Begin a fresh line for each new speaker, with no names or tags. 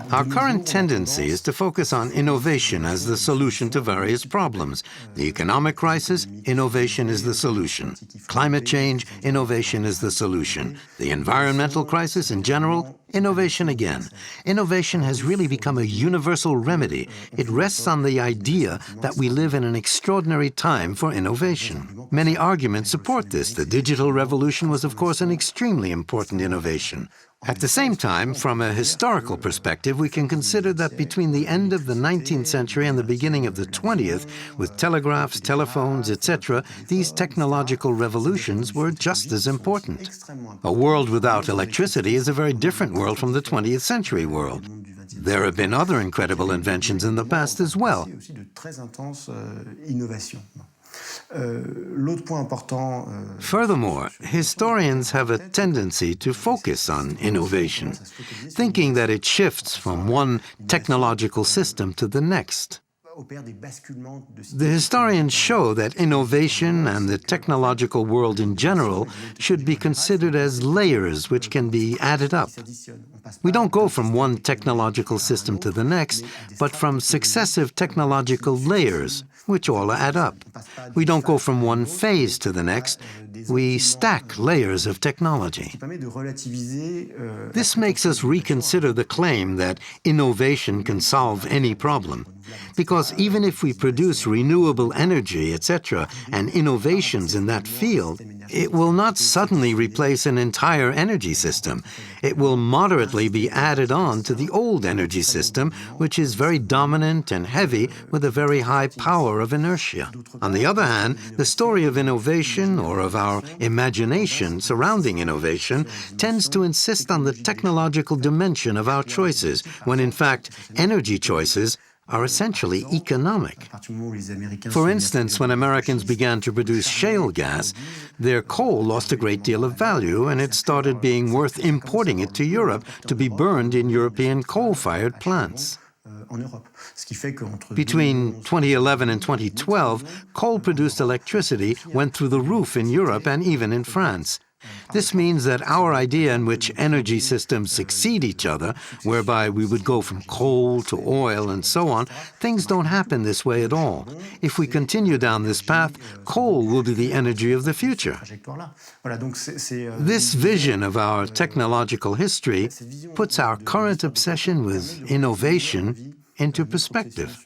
Our current tendency is to focus on innovation as the solution to various problems. The economic crisis, innovation is the solution. Climate change, innovation is the solution. The environmental crisis in general, innovation again. Innovation has really become a universal remedy. It rests on the idea that we live in an extraordinary time for innovation. Many arguments support this. The digital revolution was, of course, an extremely important innovation. At the same time, from a historical perspective, we can consider that between the end of the 19th century and the beginning of the 20th, with telegraphs, telephones, etc., these technological revolutions were just as important. A world without electricity is a very different world from the 20th century world. There have been other incredible inventions in the past as well. Furthermore, historians have a tendency to focus on innovation, thinking that it shifts from one technological system to the next. The historians show that innovation and the technological world in general should be considered as layers which can be added up. We don't go from one technological system to the next, but from successive technological layers, which all add up. We don't go from one phase to the next, we stack layers of technology. This makes us reconsider the claim that innovation can solve any problem. Because even if we produce renewable energy, etc., and innovations in that field, it will not suddenly replace an entire energy system. It will moderately be added on to the old energy system, which is very dominant and heavy with a very high power of inertia. On the other hand, the story of innovation or of our imagination surrounding innovation tends to insist on the technological dimension of our choices, when in fact energy choices are essentially economic. For instance, when Americans began to produce shale gas, their coal lost a great deal of value and it started being worth importing it to Europe to be burned in European coal-fired plants. Between 2011 and 2012, coal-produced electricity went through the roof in Europe and even in France. This means that our idea in which energy systems succeed each other, whereby we would go from coal to oil and so on, things don't happen this way at all. If we continue down this path, coal will be the energy of the future. This vision of our technological history puts our current obsession with innovation into perspective.